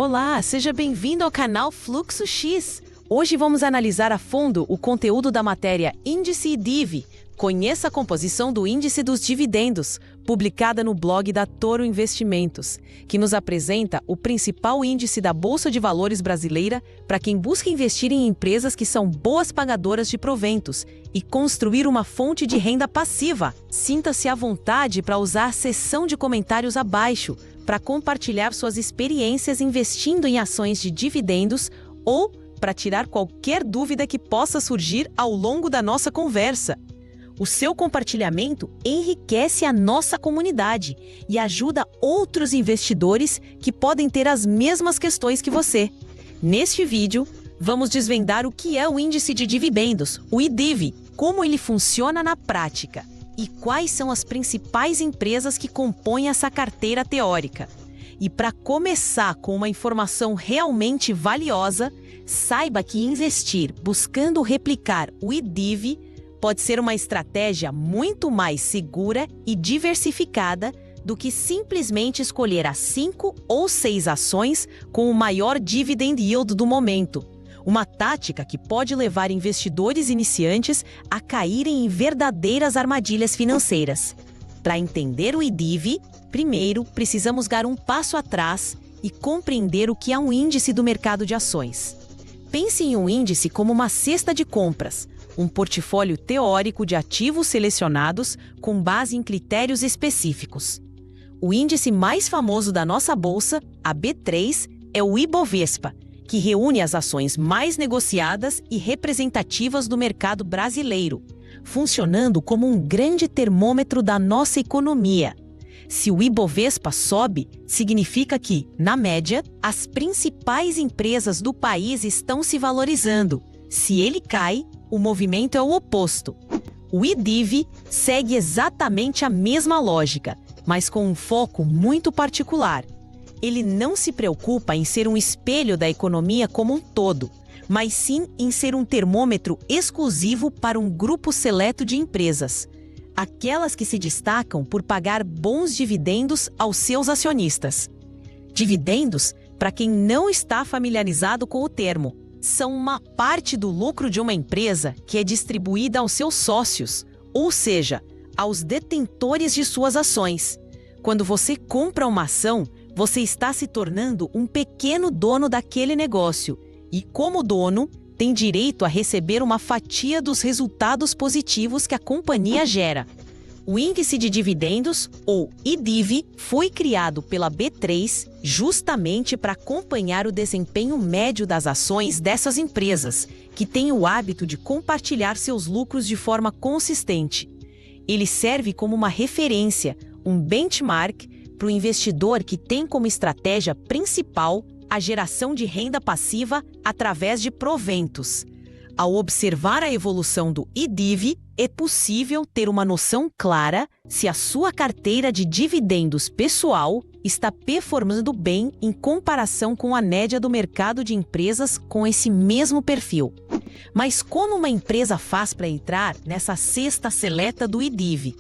Olá, seja bem-vindo ao canal Fluxo X. Hoje vamos analisar a fundo o conteúdo da matéria Índice IDIV. Conheça a composição do Índice dos Dividendos, publicada no blog da Toro Investimentos, que nos apresenta o principal índice da Bolsa de Valores brasileira para quem busca investir em empresas que são boas pagadoras de proventos e construir uma fonte de renda passiva. Sinta-se à vontade para usar a seção de comentários abaixo para compartilhar suas experiências investindo em ações de dividendos ou para tirar qualquer dúvida que possa surgir ao longo da nossa conversa. O seu compartilhamento enriquece a nossa comunidade e ajuda outros investidores que podem ter as mesmas questões que você. Neste vídeo, vamos desvendar o que é o Índice de Dividendos, o IDIV, como ele funciona na prática e quais são as principais empresas que compõem essa carteira teórica. E para começar com uma informação realmente valiosa, saiba que investir buscando replicar o IDIV pode ser uma estratégia muito mais segura e diversificada do que simplesmente escolher as 5 ou 6 ações com o maior dividend yield do momento. Uma tática que pode levar investidores iniciantes a caírem em verdadeiras armadilhas financeiras. Para entender o IDIV, primeiro precisamos dar um passo atrás e compreender o que é um índice do mercado de ações. Pense em um índice como uma cesta de compras, um portfólio teórico de ativos selecionados com base em critérios específicos. O índice mais famoso da nossa bolsa, a B3, é o Ibovespa, que reúne as ações mais negociadas e representativas do mercado brasileiro, funcionando como um grande termômetro da nossa economia. Se o Ibovespa sobe, significa que, na média, as principais empresas do país estão se valorizando. Se ele cai, o movimento é o oposto. O IDIV segue exatamente a mesma lógica, mas com um foco muito particular. Ele não se preocupa em ser um espelho da economia como um todo, mas sim em ser um termômetro exclusivo para um grupo seleto de empresas, aquelas que se destacam por pagar bons dividendos aos seus acionistas. Dividendos, para quem não está familiarizado com o termo, são uma parte do lucro de uma empresa que é distribuída aos seus sócios, ou seja, aos detentores de suas ações. Quando você compra uma ação, você está se tornando um pequeno dono daquele negócio e, como dono, tem direito a receber uma fatia dos resultados positivos que a companhia gera. O Índice de Dividendos, ou IDIV, foi criado pela B3 justamente para acompanhar o desempenho médio das ações dessas empresas, que têm o hábito de compartilhar seus lucros de forma consistente. Ele serve como uma referência, um benchmark, para o investidor que tem como estratégia principal a geração de renda passiva através de proventos. Ao observar a evolução do IDIV, é possível ter uma noção clara se a sua carteira de dividendos pessoal está performando bem em comparação com a média do mercado de empresas com esse mesmo perfil. Mas como uma empresa faz para entrar nessa cesta seleta do IDIV?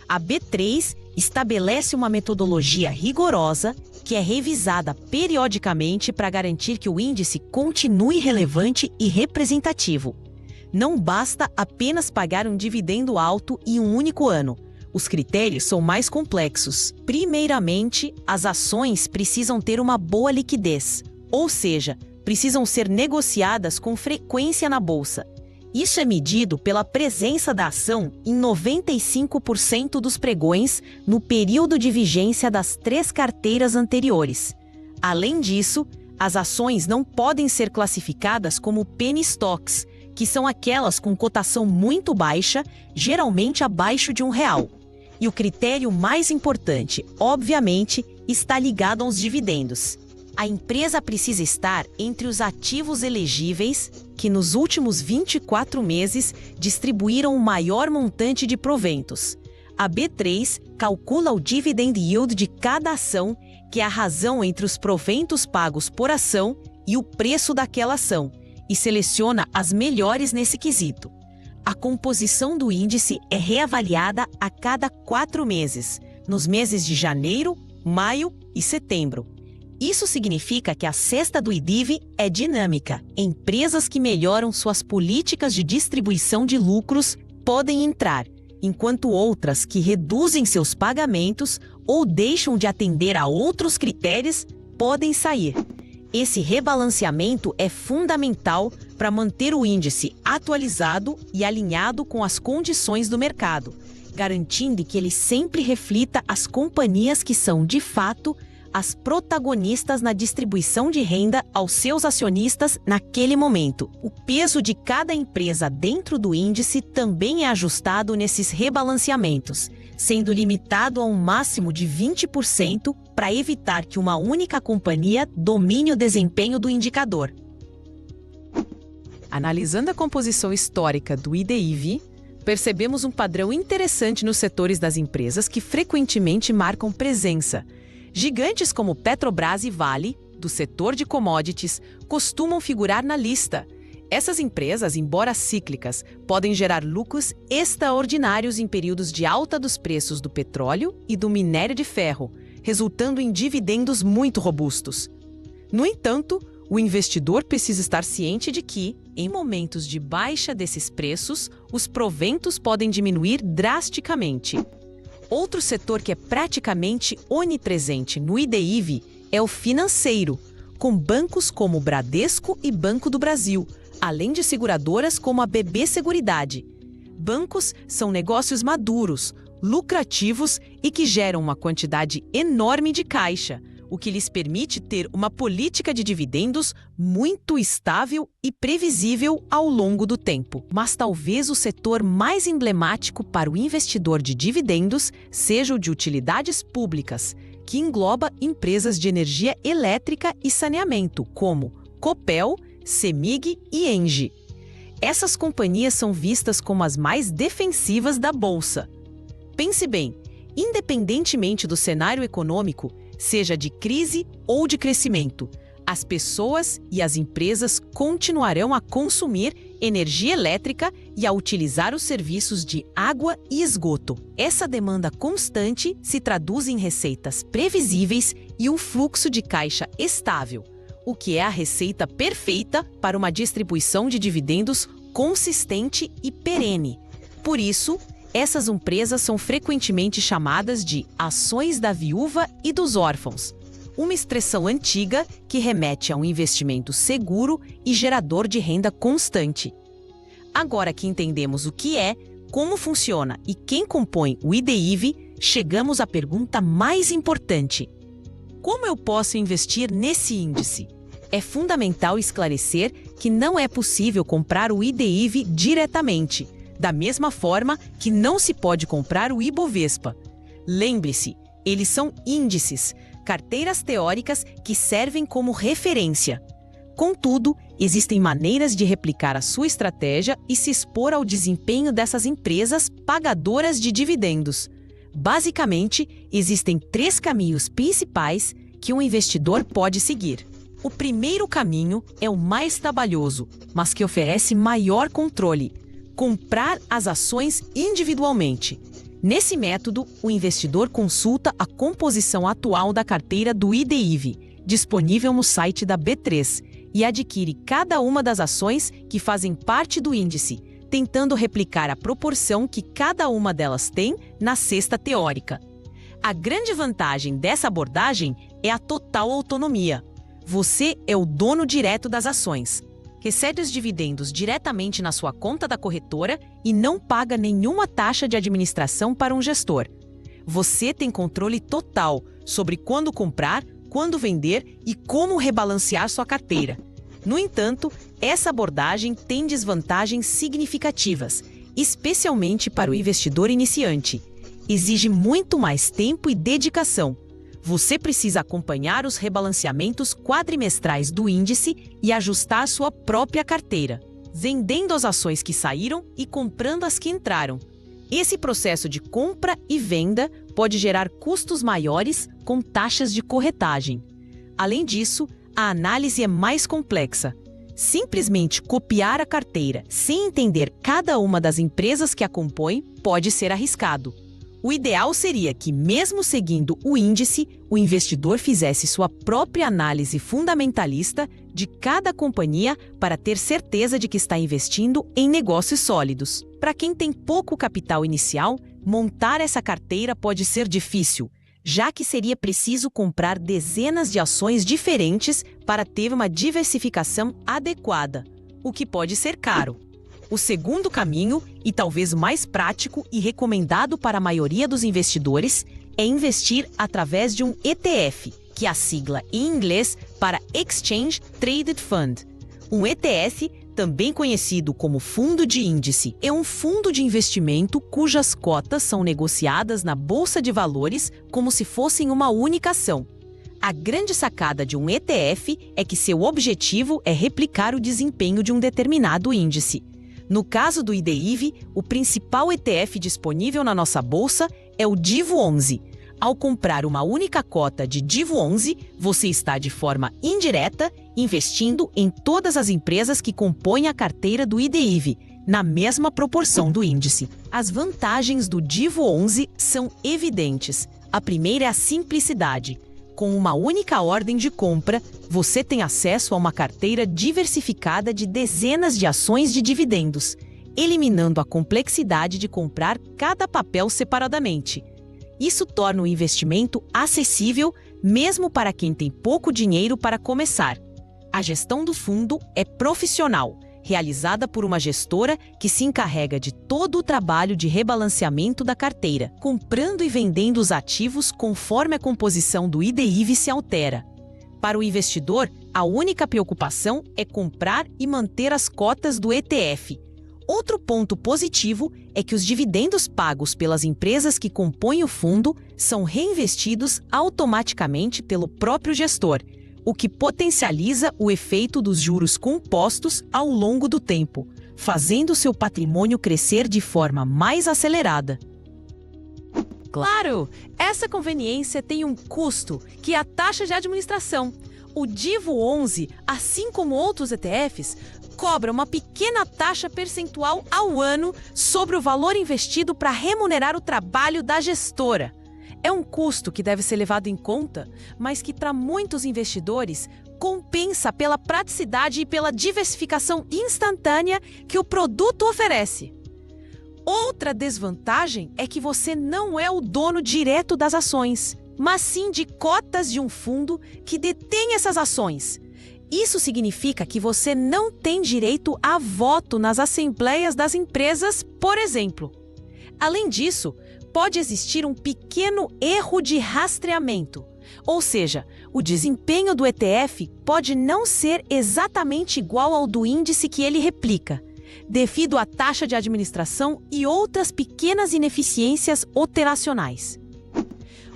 A B3 estabelece uma metodologia rigorosa que é revisada periodicamente para garantir que o índice continue relevante e representativo. Não basta apenas pagar um dividendo alto em um único ano. Os critérios são mais complexos. Primeiramente, as ações precisam ter uma boa liquidez, ou seja, precisam ser negociadas com frequência na bolsa. Isso é medido pela presença da ação em 95% dos pregões no período de vigência das 3 carteiras anteriores. Além disso, as ações não podem ser classificadas como penny stocks, que são aquelas com cotação muito baixa, geralmente abaixo de R$1. E o critério mais importante, obviamente, está ligado aos dividendos. A empresa precisa estar entre os ativos elegíveis que nos últimos 24 meses distribuíram o maior montante de proventos. A B3 calcula o dividend yield de cada ação, que é a razão entre os proventos pagos por ação e o preço daquela ação, e seleciona as melhores nesse quesito. A composição do índice é reavaliada a cada 4 meses, nos meses de janeiro, maio e setembro. Isso significa que a cesta do IDIV é dinâmica. Empresas que melhoram suas políticas de distribuição de lucros podem entrar, enquanto outras que reduzem seus pagamentos ou deixam de atender a outros critérios podem sair. Esse rebalanceamento é fundamental para manter o índice atualizado e alinhado com as condições do mercado, garantindo que ele sempre reflita as companhias que são, de fato, as protagonistas na distribuição de renda aos seus acionistas naquele momento. O peso de cada empresa dentro do índice também é ajustado nesses rebalanceamentos, sendo limitado a um máximo de 20% para evitar que uma única companhia domine o desempenho do indicador. Analisando a composição histórica do IDIV, percebemos um padrão interessante nos setores das empresas que frequentemente marcam presença. Gigantes como Petrobras e Vale, do setor de commodities, costumam figurar na lista. Essas empresas, embora cíclicas, podem gerar lucros extraordinários em períodos de alta dos preços do petróleo e do minério de ferro, resultando em dividendos muito robustos. No entanto, o investidor precisa estar ciente de que, em momentos de baixa desses preços, os proventos podem diminuir drasticamente. Outro setor que é praticamente onipresente no IDIV é o financeiro, com bancos como o Bradesco e Banco do Brasil, além de seguradoras como a BB Seguridade. Bancos são negócios maduros, lucrativos e que geram uma quantidade enorme de caixa, o que lhes permite ter uma política de dividendos muito estável e previsível ao longo do tempo. Mas talvez o setor mais emblemático para o investidor de dividendos seja o de utilidades públicas, que engloba empresas de energia elétrica e saneamento, como Copel, CEMIG e ENGIE. Essas companhias são vistas como as mais defensivas da Bolsa. Pense bem, independentemente do cenário econômico, seja de crise ou de crescimento, as pessoas e as empresas continuarão a consumir energia elétrica e a utilizar os serviços de água e esgoto. Essa demanda constante se traduz em receitas previsíveis e um fluxo de caixa estável, o que é a receita perfeita para uma distribuição de dividendos consistente e perene. Por isso, essas empresas são frequentemente chamadas de ações da viúva e dos órfãos, uma expressão antiga que remete a um investimento seguro e gerador de renda constante. Agora que entendemos o que é, como funciona e quem compõe o IDIV, chegamos à pergunta mais importante: como eu posso investir nesse índice? É fundamental esclarecer que não é possível comprar o IDIV diretamente, da mesma forma que não se pode comprar o Ibovespa. Lembre-se, eles são índices, carteiras teóricas que servem como referência. Contudo, existem maneiras de replicar a sua estratégia e se expor ao desempenho dessas empresas pagadoras de dividendos. Basicamente, existem 3 caminhos principais que um investidor pode seguir. O primeiro caminho é o mais trabalhoso, mas que oferece maior controle: comprar as ações individualmente. Nesse método, o investidor consulta a composição atual da carteira do IDIV, disponível no site da B3, e adquire cada uma das ações que fazem parte do índice, tentando replicar a proporção que cada uma delas tem na cesta teórica. A grande vantagem dessa abordagem é a total autonomia. Você é o dono direto das ações, recebe os dividendos diretamente na sua conta da corretora e não paga nenhuma taxa de administração para um gestor. Você tem controle total sobre quando comprar, quando vender e como rebalancear sua carteira. No entanto, essa abordagem tem desvantagens significativas, especialmente para o investidor iniciante. Exige muito mais tempo e dedicação. Você precisa acompanhar os rebalanceamentos quadrimestrais do índice e ajustar sua própria carteira, vendendo as ações que saíram e comprando as que entraram. Esse processo de compra e venda pode gerar custos maiores com taxas de corretagem. Além disso, a análise é mais complexa. Simplesmente copiar a carteira sem entender cada uma das empresas que a compõem pode ser arriscado. O ideal seria que, mesmo seguindo o índice, o investidor fizesse sua própria análise fundamentalista de cada companhia para ter certeza de que está investindo em negócios sólidos. Para quem tem pouco capital inicial, montar essa carteira pode ser difícil, já que seria preciso comprar dezenas de ações diferentes para ter uma diversificação adequada, o que pode ser caro. O segundo caminho, e talvez mais prático e recomendado para a maioria dos investidores, é investir através de um ETF, que é a sigla em inglês para Exchange Traded Fund. Um ETF, também conhecido como fundo de índice, é um fundo de investimento cujas cotas são negociadas na bolsa de valores como se fossem uma única ação. A grande sacada de um ETF é que seu objetivo é replicar o desempenho de um determinado índice. No caso do IDIV, o principal ETF disponível na nossa bolsa é o DIV11. Ao comprar uma única cota de DIV11, você está de forma indireta investindo em todas as empresas que compõem a carteira do IDIV, na mesma proporção do índice. As vantagens do DIV11 são evidentes. A primeira é a simplicidade. Com uma única ordem de compra, você tem acesso a uma carteira diversificada de dezenas de ações de dividendos, eliminando a complexidade de comprar cada papel separadamente. Isso torna o investimento acessível mesmo para quem tem pouco dinheiro para começar. A gestão do fundo é profissional, realizada por uma gestora que se encarrega de todo o trabalho de rebalanceamento da carteira, comprando e vendendo os ativos conforme a composição do IDIV se altera. Para o investidor, a única preocupação é comprar e manter as cotas do ETF. Outro ponto positivo é que os dividendos pagos pelas empresas que compõem o fundo são reinvestidos automaticamente pelo próprio gestor, o que potencializa o efeito dos juros compostos ao longo do tempo, fazendo seu patrimônio crescer de forma mais acelerada. Claro, essa conveniência tem um custo, que é a taxa de administração. O DIV11, assim como outros ETFs, cobra uma pequena taxa percentual ao ano sobre o valor investido para remunerar o trabalho da gestora. É um custo que deve ser levado em conta, mas que para muitos investidores compensa pela praticidade e pela diversificação instantânea que o produto oferece. Outra desvantagem é que você não é o dono direto das ações, mas sim de cotas de um fundo que detém essas ações. Isso significa que você não tem direito a voto nas assembleias das empresas, por exemplo. Além disso, pode existir um pequeno erro de rastreamento, ou seja, o desempenho do ETF pode não ser exatamente igual ao do índice que ele replica, devido à taxa de administração e outras pequenas ineficiências operacionais.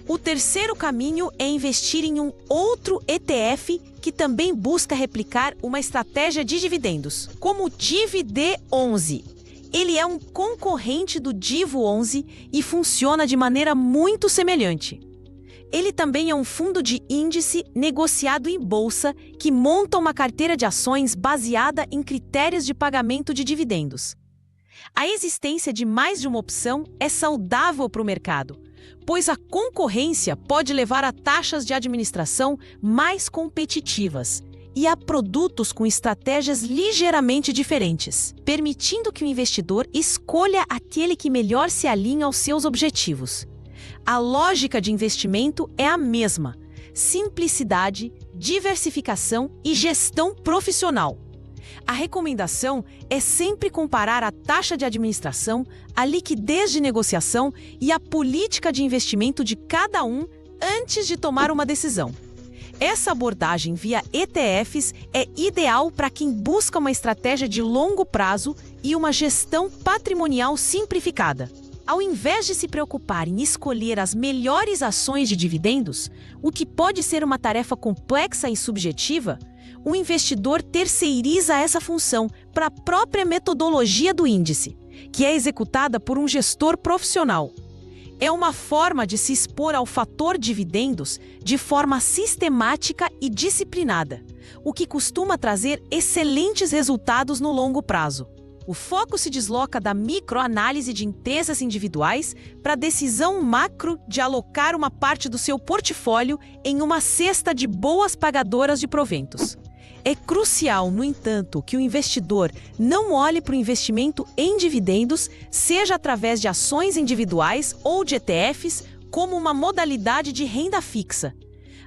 O terceiro caminho é investir em um outro ETF que também busca replicar uma estratégia de dividendos, como o DIVD11. Ele é um concorrente do DIV11 e funciona de maneira muito semelhante. Ele também é um fundo de índice negociado em bolsa que monta uma carteira de ações baseada em critérios de pagamento de dividendos. A existência de mais de uma opção é saudável para o mercado, pois a concorrência pode levar a taxas de administração mais competitivas e a produtos com estratégias ligeiramente diferentes, permitindo que o investidor escolha aquele que melhor se alinha aos seus objetivos. A lógica de investimento é a mesma: simplicidade, diversificação e gestão profissional. A recomendação é sempre comparar a taxa de administração, a liquidez de negociação e a política de investimento de cada um antes de tomar uma decisão. Essa abordagem via ETFs é ideal para quem busca uma estratégia de longo prazo e uma gestão patrimonial simplificada. Ao invés de se preocupar em escolher as melhores ações de dividendos, o que pode ser uma tarefa complexa e subjetiva, o investidor terceiriza essa função para a própria metodologia do índice, que é executada por um gestor profissional. É uma forma de se expor ao fator dividendos de forma sistemática e disciplinada, o que costuma trazer excelentes resultados no longo prazo. O foco se desloca da microanálise de empresas individuais para a decisão macro de alocar uma parte do seu portfólio em uma cesta de boas pagadoras de proventos. É crucial, no entanto, que o investidor não olhe para o investimento em dividendos, seja através de ações individuais ou de ETFs, como uma modalidade de renda fixa.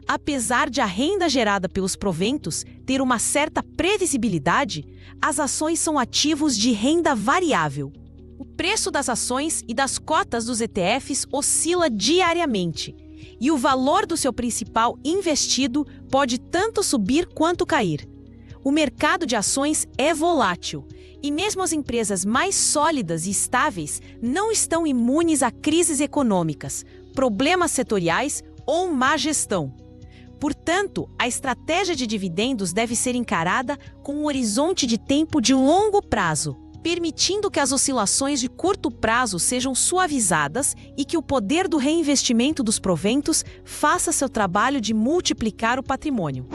Apesar de a renda gerada pelos proventos ter uma certa previsibilidade, as ações são ativos de renda variável. O preço das ações e das cotas dos ETFs oscila diariamente, e o valor do seu principal investido pode tanto subir quanto cair. O mercado de ações é volátil, e mesmo as empresas mais sólidas e estáveis não estão imunes a crises econômicas, problemas setoriais ou má gestão. Portanto, a estratégia de dividendos deve ser encarada com um horizonte de tempo de longo prazo, permitindo que as oscilações de curto prazo sejam suavizadas e que o poder do reinvestimento dos proventos faça seu trabalho de multiplicar o patrimônio.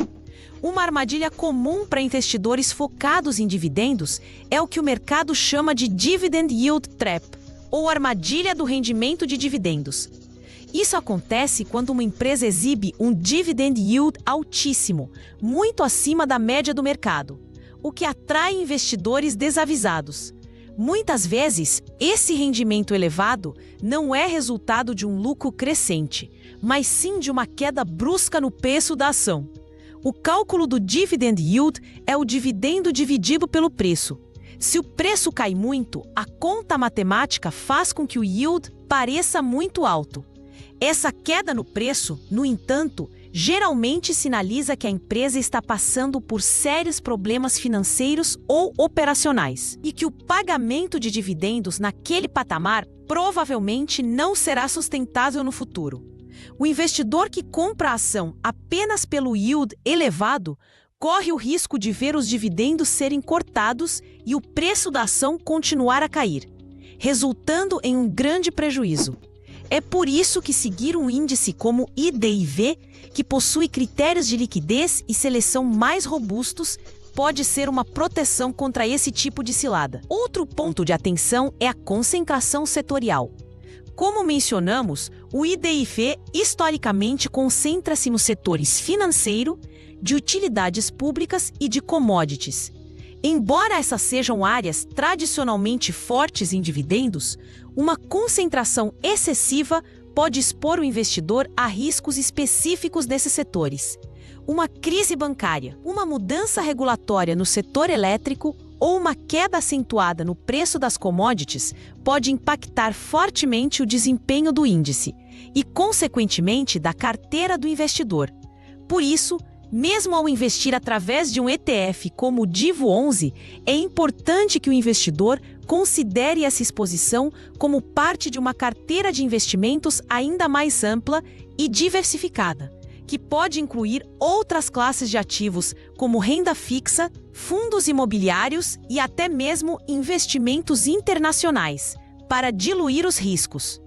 Uma armadilha comum para investidores focados em dividendos é o que o mercado chama de Dividend Yield Trap, ou armadilha do rendimento de dividendos. Isso acontece quando uma empresa exibe um dividend yield altíssimo, muito acima da média do mercado, o que atrai investidores desavisados. Muitas vezes, esse rendimento elevado não é resultado de um lucro crescente, mas sim de uma queda brusca no preço da ação. O cálculo do dividend yield é o dividendo dividido pelo preço. Se o preço cai muito, a conta matemática faz com que o yield pareça muito alto. Essa queda no preço, no entanto, geralmente sinaliza que a empresa está passando por sérios problemas financeiros ou operacionais e que o pagamento de dividendos naquele patamar provavelmente não será sustentável no futuro. O investidor que compra a ação apenas pelo yield elevado corre o risco de ver os dividendos serem cortados e o preço da ação continuar a cair, resultando em um grande prejuízo. É por isso que seguir um índice como IDIV, que possui critérios de liquidez e seleção mais robustos, pode ser uma proteção contra esse tipo de cilada. Outro ponto de atenção é a concentração setorial. Como mencionamos, o IDIV historicamente concentra-se nos setores financeiro, de utilidades públicas e de commodities. Embora essas sejam áreas tradicionalmente fortes em dividendos, uma concentração excessiva pode expor o investidor a riscos específicos desses setores. Uma crise bancária, uma mudança regulatória no setor elétrico ou uma queda acentuada no preço das commodities pode impactar fortemente o desempenho do índice e, consequentemente, da carteira do investidor. Por isso, mesmo ao investir através de um ETF como o DIV11, é importante que o investidor considere essa exposição como parte de uma carteira de investimentos ainda mais ampla e diversificada, que pode incluir outras classes de ativos como renda fixa, fundos imobiliários e até mesmo investimentos internacionais, para diluir os riscos.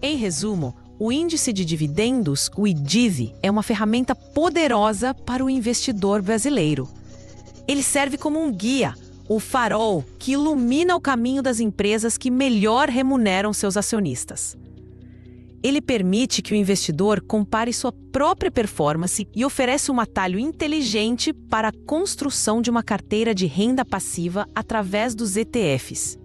Em resumo, o índice de dividendos, o IDIV, é uma ferramenta poderosa para o investidor brasileiro. Ele serve como um guia, o farol que ilumina o caminho das empresas que melhor remuneram seus acionistas. Ele permite que o investidor compare sua própria performance e oferece um atalho inteligente para a construção de uma carteira de renda passiva através dos ETFs.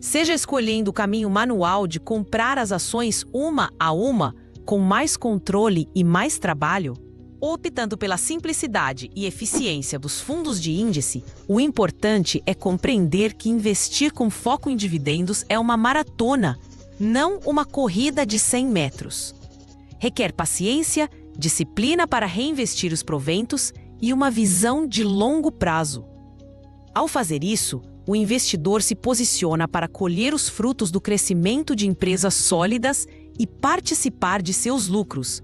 Seja escolhendo o caminho manual de comprar as ações uma a uma, com mais controle e mais trabalho, ou optando pela simplicidade e eficiência dos fundos de índice, o importante é compreender que investir com foco em dividendos é uma maratona, não uma corrida de 100 metros. Requer paciência, disciplina para reinvestir os proventos e uma visão de longo prazo. Ao fazer isso, o investidor se posiciona para colher os frutos do crescimento de empresas sólidas e participar de seus lucros,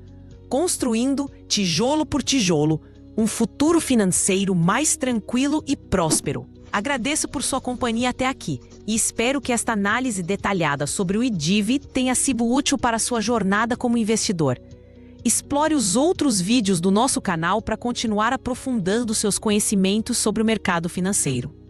construindo, tijolo por tijolo, um futuro financeiro mais tranquilo e próspero. Agradeço por sua companhia até aqui e espero que esta análise detalhada sobre o IDIV tenha sido útil para a sua jornada como investidor. Explore os outros vídeos do nosso canal para continuar aprofundando seus conhecimentos sobre o mercado financeiro.